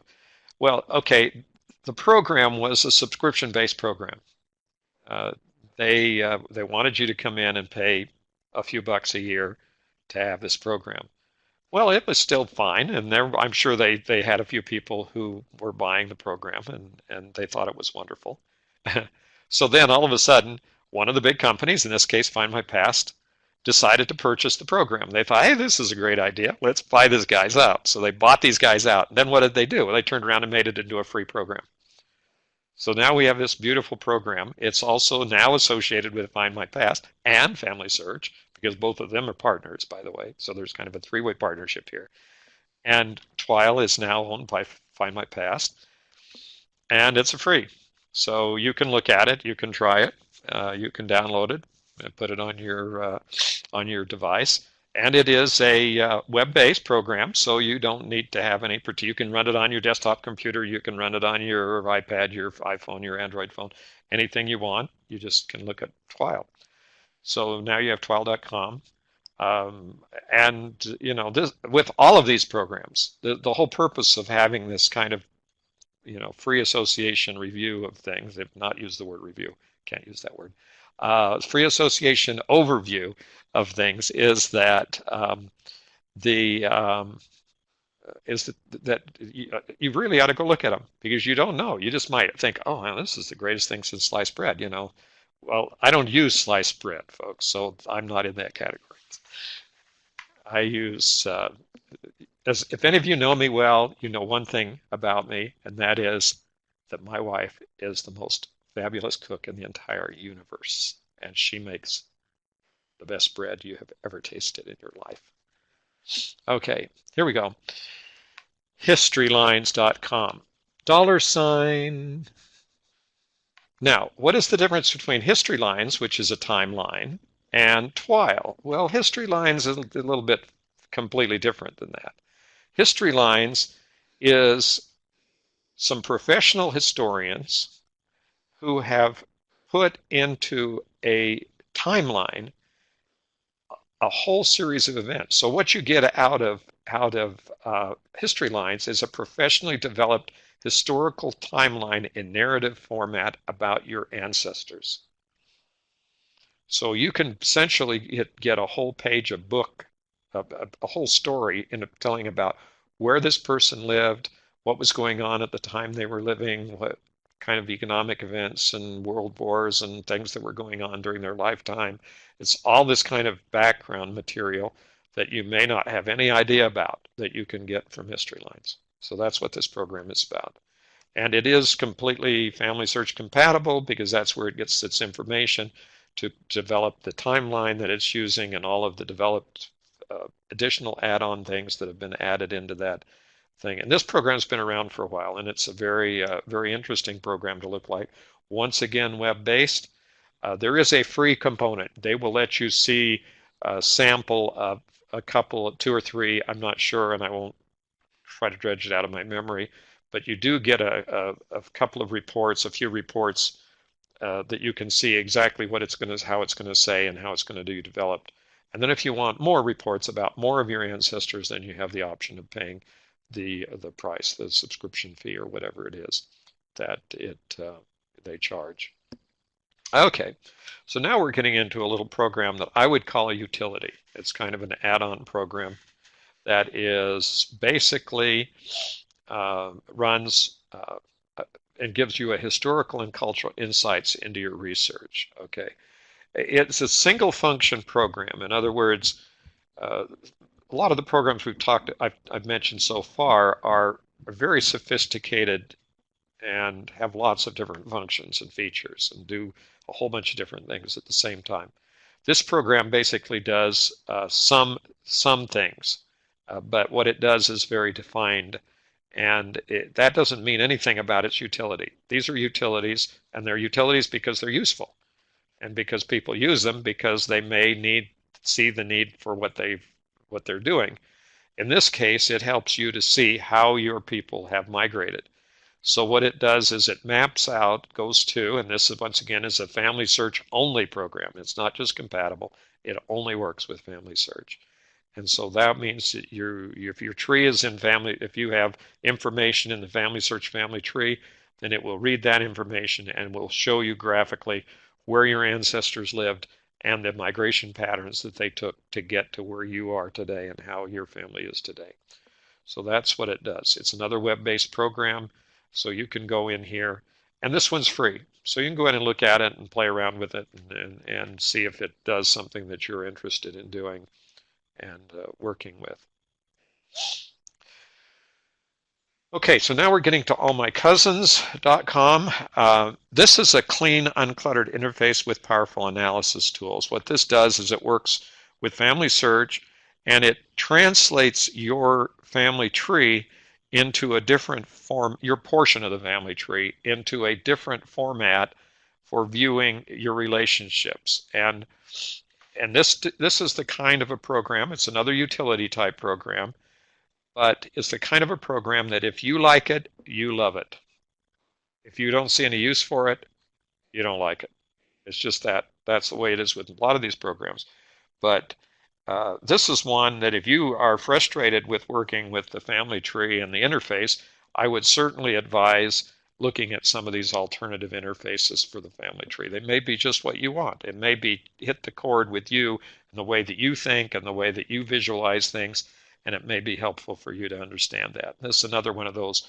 Well, okay, the program was a subscription-based program. They wanted you to come in and pay a few bucks a year to have this program. Well, it was still fine, and I'm sure they had a few people who were buying the program, and they thought it was wonderful. So then all of a sudden, one of the big companies, in this case Find My Past, decided to purchase the program. They thought, hey, this is a great idea. Let's buy these guys out. So they bought these guys out. And then what did they do? Well, they turned around and made it into a free program. So now we have this beautiful program. It's also now associated with Find My Past and FamilySearch, because both of them are partners, by the way. So there's kind of a three-way partnership here. And Twile is now owned by Find My Past, and it's free. So you can look at it, you can try it, you can download it and put it on your device. And it is a web-based program, so you don't need to have any. You can run it on your desktop computer, you can run it on your iPad, your iPhone, your Android phone, anything you want. You just can look at Twile. So now you have twile.com. And this, with all of these programs, the whole purpose of having this kind of free association review of things, they've not used the word review, can't use that word, free association overview of things is that you really ought to go look at them, because you don't know. You just might think, oh, man, this is the greatest thing since sliced bread, Well, I don't use sliced bread, folks, so I'm not in that category. I use, if any of you know me well, you know one thing about me, and that is that my wife is the most fabulous cook in the entire universe, and she makes the best bread you have ever tasted in your life. Okay, here we go. Historylines.com. $. Now, what is the difference between Historylines, which is a timeline, and Twile? Well, Historylines is a little bit completely different than that. Historylines is some professional historians who have put into a timeline a whole series of events. So what you get out of history lines is a professionally developed historical timeline in narrative format about your ancestors. So you can essentially get a whole page of book, a whole story in telling about where this person lived, what was going on at the time they were living, what kind of economic events and world wars and things that were going on during their lifetime. It's all this kind of background material that you may not have any idea about that you can get from history lines. So that's what this program is about. And it is completely FamilySearch compatible because that's where it gets its information to develop the timeline that it's using and all of the developed additional add-on things that have been added into that thing. And this program's been around for a while, and it's a very, very interesting program to look like. Once again, web-based. There is a free component. They will let you see a sample of a couple, 2 or 3, I'm not sure, and I won't try to dredge it out of my memory, but you do get a couple of reports, a few reports that you can see exactly what it's going to, how it's going to say and how it's going to be developed. And then if you want more reports about more of your ancestors, then you have the option of paying the price, the subscription fee or whatever it is that they charge. Okay, so now we're getting into a little program that I would call a utility. It's kind of an add-on program that is basically runs and gives you a historical and cultural insights into your research. Okay, it's a single function program. In other words, a lot of the programs I've mentioned so far are very sophisticated and have lots of different functions and features and do a whole bunch of different things at the same time. This program basically does some things, but what it does is very defined, and that doesn't mean anything about its utility. These are utilities, and they're utilities because they're useful, and because people use them because they may see the need for what they're doing. In this case, it helps you to see how your people have migrated. So what it does is it maps out, goes to, and this is once again is a FamilySearch only program. It's not just compatible, it only works with FamilySearch. And so that means that if your tree is in family, if you have information in the FamilySearch family tree, then it will read that information and will show you graphically where your ancestors lived and the migration patterns that they took to get to where you are today and how your family is today. So that's what it does. It's another web-based program. So you can go in here, and this one's free. So you can go in and look at it and play around with it and see if it does something that you're interested in doing and working with. Okay, so now we're getting to allmycousins.com. This is a clean, uncluttered interface with powerful analysis tools. What this does is it works with FamilySearch, and it translates your family tree into a different form, your portion of the family tree into a different format for viewing your relationships. And this is the kind of a program, it's another utility type program, but it's the kind of a program that if you like it, you love it. If you don't see any use for it, you don't like it. It's just that's the way it is with a lot of these programs. But this is one that if you are frustrated with working with the family tree and the interface, I would certainly advise looking at some of these alternative interfaces for the family tree. They may be just what you want. It may be hit the chord with you in the way that you think and the way that you visualize things, and it may be helpful for you to understand that. This is another one of those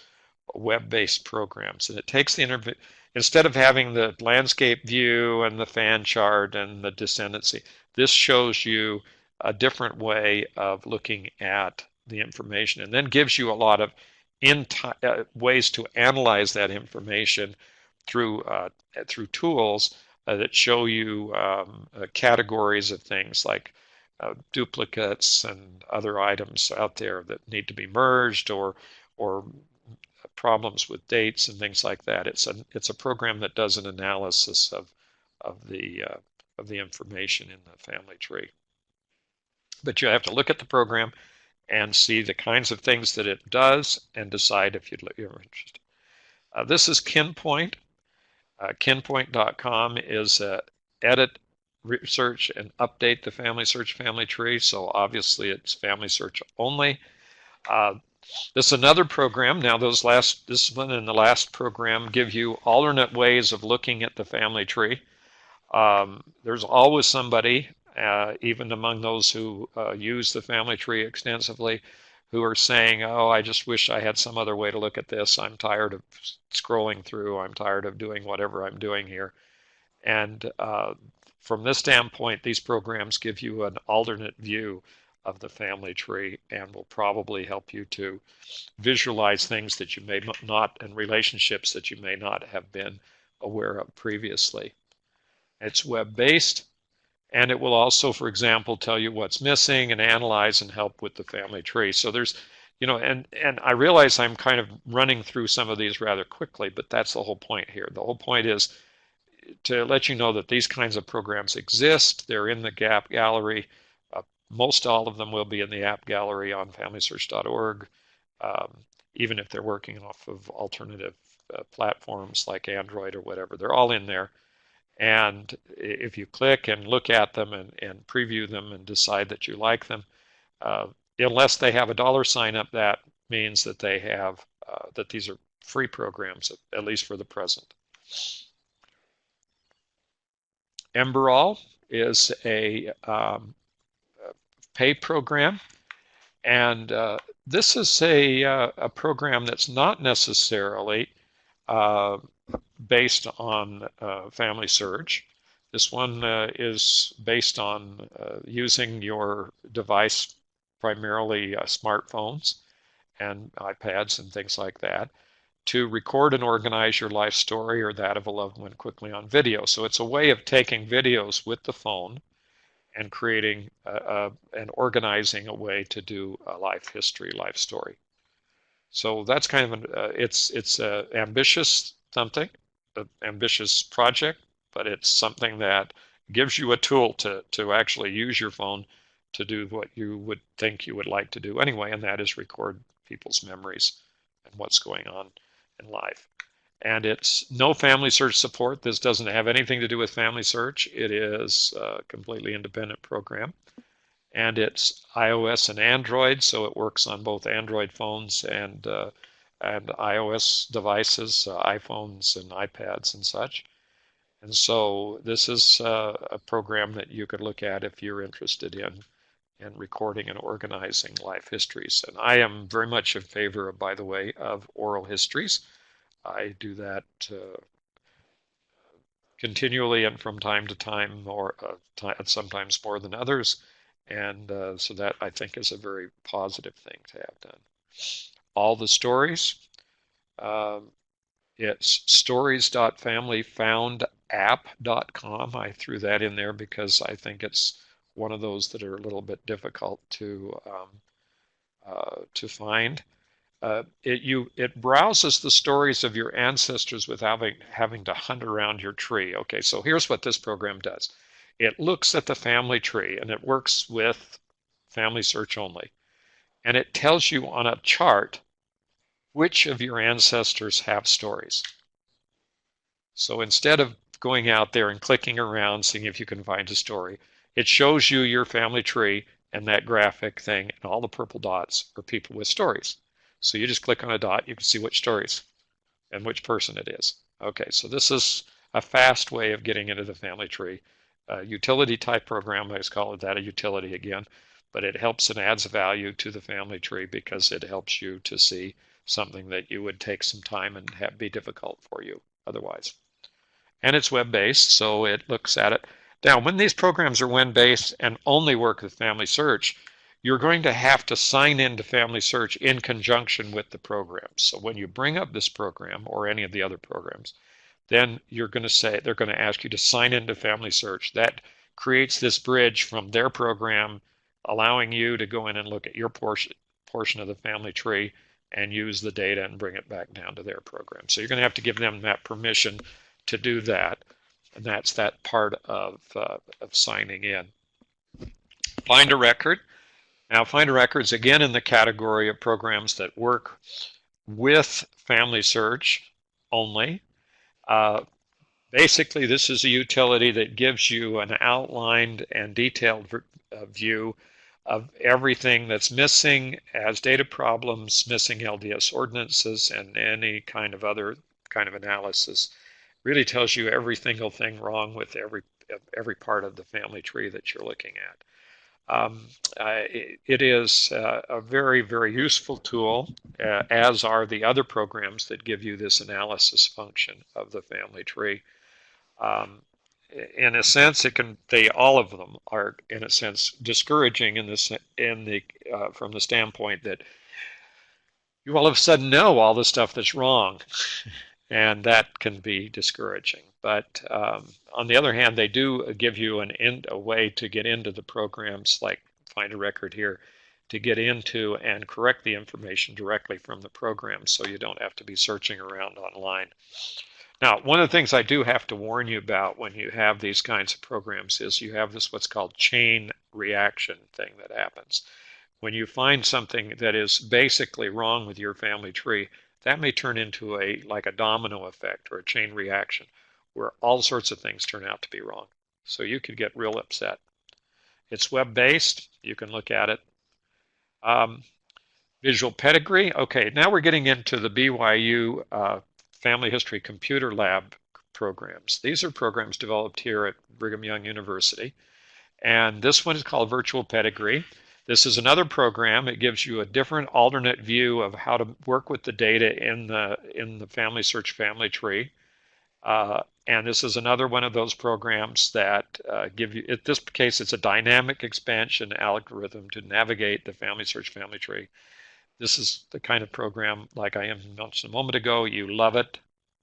web-based programs, and it takes the instead of having the landscape view and the fan chart and the descendancy, this shows you a different way of looking at the information, and then gives you a lot of ways to analyze that information through tools that show you categories of things like duplicates and other items out there that need to be merged, or problems with dates and things like that. It's a program that does an analysis of the information in the family tree. But you have to look at the program and see the kinds of things that it does and decide if you're interested. This is KinPoint. KinPoint.com is edit research and update the FamilySearch family tree, so obviously it's FamilySearch only. This is another program. Now this one and the last program give you alternate ways of looking at the family tree. There's always somebody, even among those who use the family tree extensively, who are saying, oh, I just wish I had some other way to look at this. I'm tired of scrolling through. I'm tired of doing whatever I'm doing here. And from this standpoint, these programs give you an alternate view of the family tree and will probably help you to visualize things that you may not, and relationships that you may not have been aware of previously. It's web-based, and it will also, for example, tell you what's missing and analyze and help with the family tree. So there's, and I realize I'm kind of running through some of these rather quickly, but that's the whole point here. The whole point is to let you know that these kinds of programs exist. They're in the App Gallery. Most all of them will be in the App Gallery on FamilySearch.org, even if they're working off of alternative platforms like Android or whatever. They're all in there. And if you click and look at them and preview them and decide that you like them, unless they have a $sign up, that means that they have that these are free programs, at least for the present. Ember is a paid program, and this is a program that's not necessarily based on FamilySearch. This one is based on using your device, primarily smartphones and iPads and things like that, to record and organize your life story or that of a loved one quickly on video. So it's a way of taking videos with the phone and creating and organizing a way to do a life history, life story. So that's kind of it's an ambitious something, an ambitious project, but it's something that gives you a tool to actually use your phone to do what you would think you would like to do anyway, and that is record people's memories and what's going on in life. And it's no FamilySearch support. This doesn't have anything to do with FamilySearch. It is a completely independent program. And it's iOS and Android, so it works on both Android phones and iOS devices, iPhones and iPads and such. And so this is a program that you could look at if you're interested in recording and organizing life histories. And I am very much in favor, by the way, of oral histories. I do that continually and from time to time, or sometimes more than others. And so that, I think, is a very positive thing to have done. All the stories, it's stories.familyfoundapp.com. I threw that in there because I think it's one of those that are a little bit difficult to find. It browses the stories of your ancestors without having to hunt around your tree. Okay, so here's what this program does. It looks at the family tree, and it works with FamilySearch only. And it tells you on a chart which of your ancestors have stories. So instead of going out there and clicking around, seeing if you can find a story, it shows you your family tree, and that graphic thing and all the purple dots are people with stories. So you just click on a dot, you can see which stories and which person it is. Okay, so this is a fast way of getting into the family tree. Utility type program, I just call it that, a utility again, but it helps and adds value to the family tree because it helps you to see something that you would take some time and be difficult for you otherwise. And it's web-based, so it looks at it. Now, when these programs are web-based and only work with FamilySearch, you're going to have to sign into FamilySearch in conjunction with the program. So when you bring up this program or any of the other programs, then you're going to say, they're going to ask you to sign into FamilySearch. That creates this bridge from their program, allowing you to go in and look at your portion of the family tree and use the data and bring it back down to their program. So you're going to have to give them that permission to do that. And that's that part of signing in. Find a record. Now, Find a Record's again in the category of programs that work with FamilySearch only. Basically, this is a utility that gives you an outlined and detailed view of everything that's missing as data problems, missing LDS ordinances, and any kind of other kind of analysis. Really tells you every single thing wrong with every part of the family tree that you're looking at. It is a very, very useful tool, as are the other programs that give you this analysis function of the family tree. In a sense, all of them are, in a sense, discouraging from the standpoint that you all of a sudden know all the stuff that's wrong, and that can be discouraging. But on the other hand, they do give you a way to get into the programs, like find a record here, to get into and correct the information directly from the program, so you don't have to be searching around online. Now, one of the things I do have to warn you about when you have these kinds of programs is you have this what's called chain reaction thing that happens. When you find something that is basically wrong with your family tree, that may turn into like a domino effect or a chain reaction where all sorts of things turn out to be wrong. So you could get real upset. It's web-based. You can look at it. Visual Pedigree. Okay, now we're getting into the BYU Family History Computer Lab programs. These are programs developed here at Brigham Young University. And this one is called Virtual Pedigree. This is another program. It gives you a different alternate view of how to work with the data in the FamilySearch family tree. And this is another one of those programs that give you, in this case, it's a dynamic expansion algorithm to navigate the FamilySearch family tree. This is the kind of program, like I mentioned a moment ago, you love it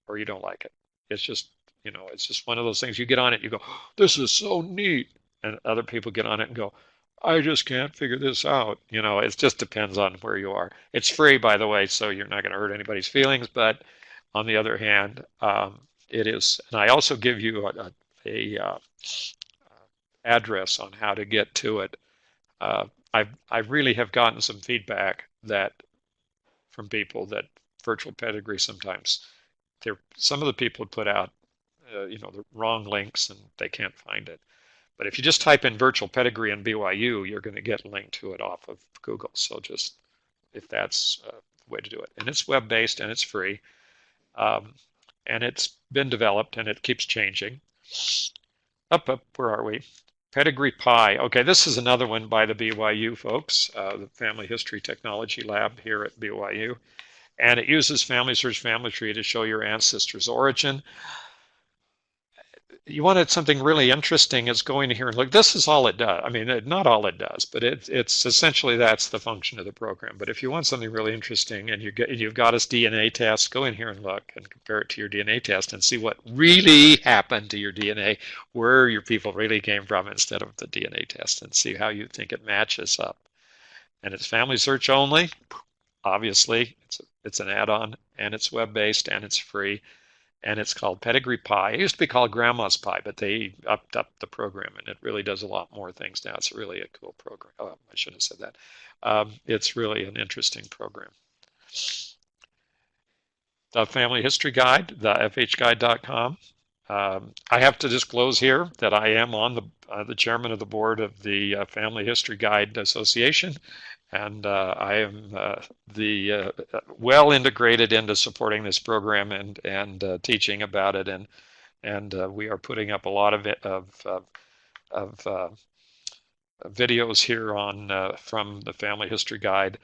or you don't like it. It's just, it's just one of those things. You get on it, you go, this is so neat. And other people get on it and go, I just can't figure this out. It just depends on where you are. It's free, by the way, so you're not going to hurt anybody's feelings. But on the other hand, it is. And I also give you a address on how to get to it. I really have gotten some feedback from people that Virtual Pedigree sometimes, some of the people put out the wrong links and they can't find it. But if you just type in Virtual Pedigree and BYU, you're going to get a link to it off of Google. So just, if that's the way to do it. And it's web-based and it's free. And it's been developed and it keeps changing. Up, where are we? Pedigree PI. Okay, this is another one by the BYU folks, the Family History Technology Lab here at BYU. And it uses FamilySearch Family Tree to show your ancestor's origin. You wanted something really interesting, is going here and look. This is all it does. I mean, not all it does, but it's essentially that's the function of the program. But if you want something really interesting and you've got a DNA test, go in here and look and compare it to your DNA test and see what really happened to your DNA, where your people really came from instead of the DNA test, and see how you think it matches up. And it's family search only. Obviously, it's an add-on, and it's web-based, and it's free. And it's called Pedigree PI. It used to be called Grandma's Pie, but they upped up the program, and it really does a lot more things now. It's really a cool program. Oh, I shouldn't have said that. It's really an interesting program. The Family History Guide, the fhguide.com. I have to disclose here that I am on the chairman of the board of the Family History Guide Association, and I am well integrated into supporting this program and teaching about it, and we are putting up a lot of videos here from the Family History Guide.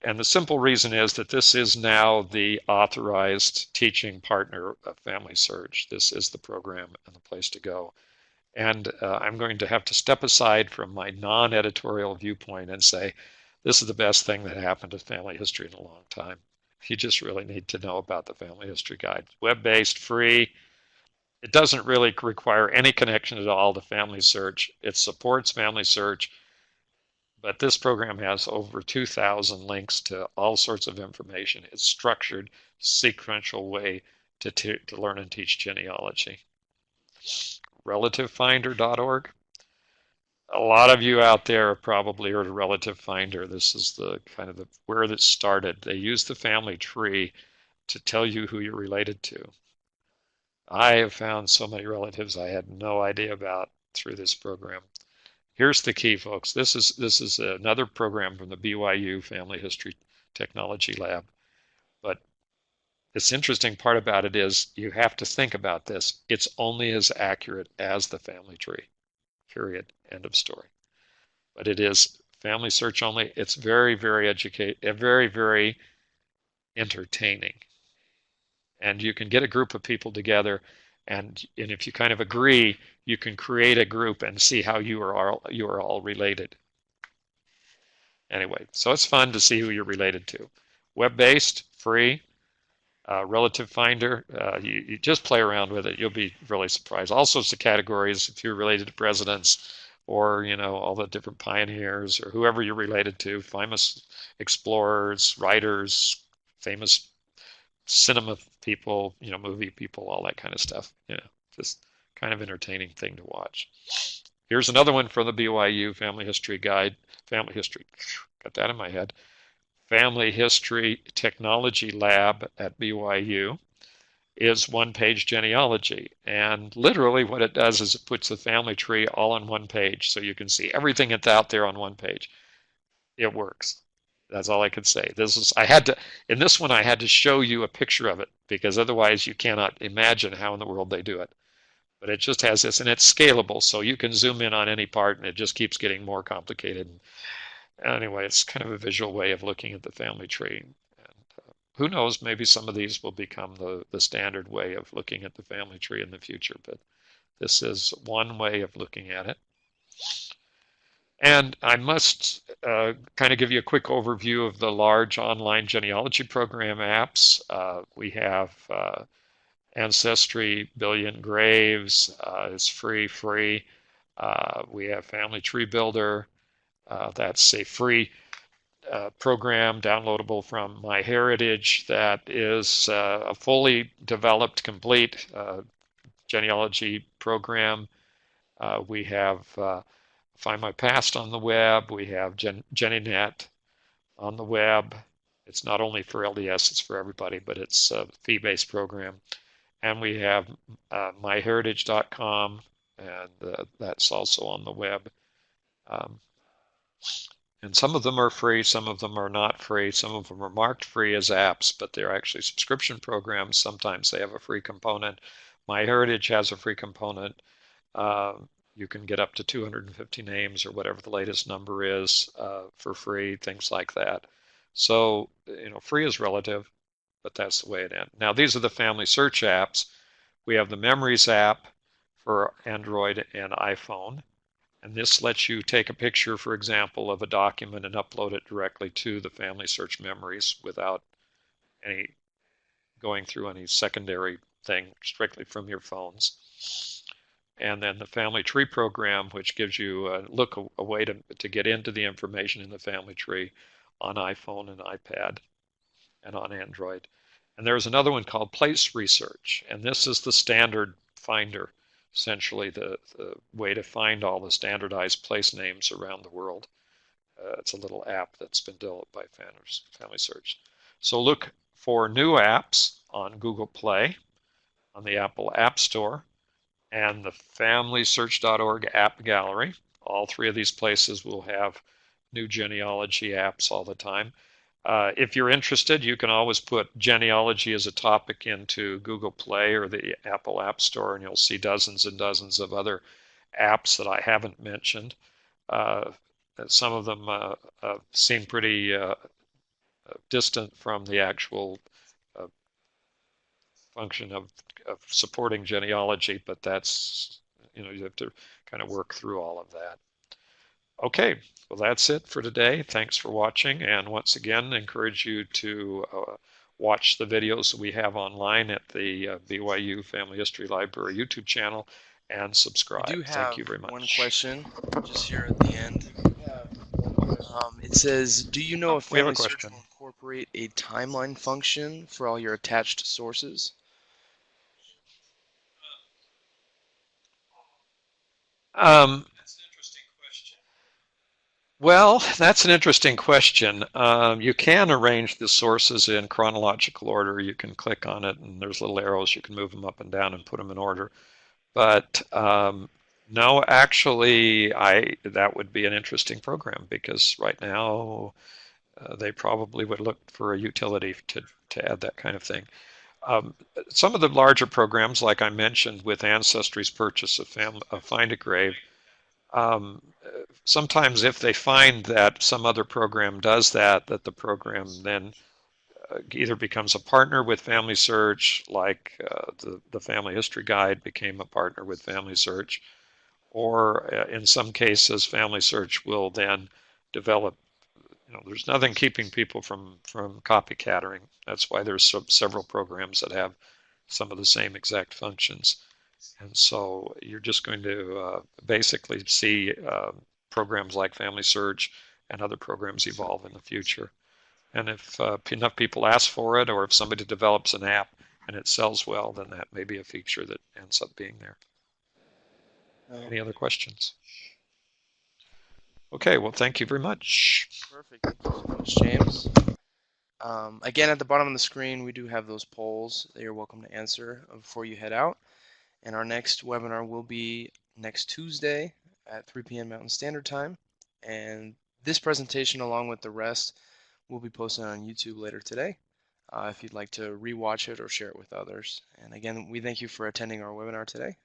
And the simple reason is that this is now the authorized teaching partner of FamilySearch. This is the program and the place to go. And I'm going to have to step aside from my non-editorial viewpoint and say, this is the best thing that happened to family history in a long time. You just really need to know about the Family History Guide. Web-based, free. It doesn't really require any connection at all to FamilySearch. It supports FamilySearch, but this program has over 2,000 links to all sorts of information. It's structured, sequential way to learn and teach genealogy. RelativeFinder.org. A lot of you out there have probably heard of Relative Finder. This is the kind of where it started. They use the family tree to tell you who you're related to. I have found so many relatives I had no idea about through this program. Here's the key, folks. This is another program from the BYU Family History Technology Lab. But this interesting part about it is you have to think about this. It's only as accurate as the family tree. Period. End of story. But it is family search only. It's very, very entertaining. And you can get a group of people together, and if you kind of agree, you can create a group and see how you are all related. Anyway, so it's fun to see who you're related to. Web-based, free, relative finder. You just play around with it. You'll be really surprised. All sorts of categories if you're related to presidents or all the different pioneers or whoever you're related to, famous explorers, writers, famous cinema people, movie people, all that kind of stuff. Just kind of entertaining thing to watch. Here's another one from the BYU Family History Guide. Family History, got that in my head. Family History Technology Lab at BYU is one-page genealogy. And literally what it does is it puts the family tree all on one page so you can see everything that's out there on one page. It works. That's all I could say. In this one, I had to show you a picture of it because otherwise you cannot imagine how in the world they do it. But it just has this, and it's scalable, so you can zoom in on any part, and it just keeps getting more complicated. Anyway, it's kind of a visual way of looking at the family tree. And who knows, maybe some of these will become the standard way of looking at the family tree in the future, but this is one way of looking at it. And I must kind of give you a quick overview of the large online genealogy program apps. We have Ancestry, Billion Graves is free. We have Family Tree Builder. That's a free program downloadable from MyHeritage that is a fully developed, complete genealogy program. We have Find My Past on the web. We have GeniNet on the web. It's not only for LDS, it's for everybody, but it's a fee-based program. And we have myheritage.com, and that's also on the web. And some of them are free, some of them are not free, some of them are marked free as apps, but they're actually subscription programs. Sometimes they have a free component. MyHeritage has a free component. You can get up to 250 names or whatever the latest number is for free, things like that. So, free is relative, but that's the way it ends. Now, these are the family search apps. We have the Memories app for Android and iPhone. And this lets you take a picture, for example, of a document and upload it directly to the Family Search Memories without going through any secondary thing, strictly from your phones. And then the Family Tree program, which gives you a way to get into the information in the family tree on iPhone and iPad and on Android. And there's another one called Place Research, and this is the standard finder, essentially the way to find all the standardized place names around the world. It's a little app that's been developed by Family Search. So look for new apps on Google Play, on the Apple App Store, and the FamilySearch.org app gallery. All three of these places will have new genealogy apps all the time. If you're interested, you can always put genealogy as a topic into Google Play or the Apple App Store, and you'll see dozens and dozens of other apps that I haven't mentioned. Some of them seem pretty distant from the actual function of supporting genealogy, but that's, you have to kind of work through all of that. Okay, well, that's it for today. Thanks for watching, and once again, encourage you to watch the videos that we have online at the BYU Family History Library YouTube channel and subscribe. We do have Thank you very much. one question just here at the end. It says, do you know if FamilySearch will incorporate a timeline function for all your attached sources? That's an interesting question. Well, that's an interesting question. You can arrange the sources in chronological order. You can click on it, and there's little arrows. You can move them up and down and put them in order. But no, actually, that would be an interesting program because right now they probably would look for a utility to add that kind of thing. Um, some of the larger programs, like I mentioned with Ancestry's purchase of Find a Grave, um, sometimes if they find that some other program does that, that the program then either becomes a partner with FamilySearch, like the Family History Guide became a partner with FamilySearch, or in some cases, FamilySearch will then develop. There's nothing keeping people from copycatting. That's why there's several programs that have some of the same exact functions. And so you're just going to basically see programs like FamilySearch and other programs evolve in the future. And if enough people ask for it, or if somebody develops an app and it sells well, then that may be a feature that ends up being there. Any other questions? Okay, well, thank you very much. Perfect. Thank you so much, James. Again, at the bottom of the screen, we do have those polls that you're welcome to answer before you head out. And our next webinar will be next Tuesday at 3 p.m. Mountain Standard Time. And this presentation, along with the rest, will be posted on YouTube later today if you'd like to rewatch it or share it with others. And again, we thank you for attending our webinar today.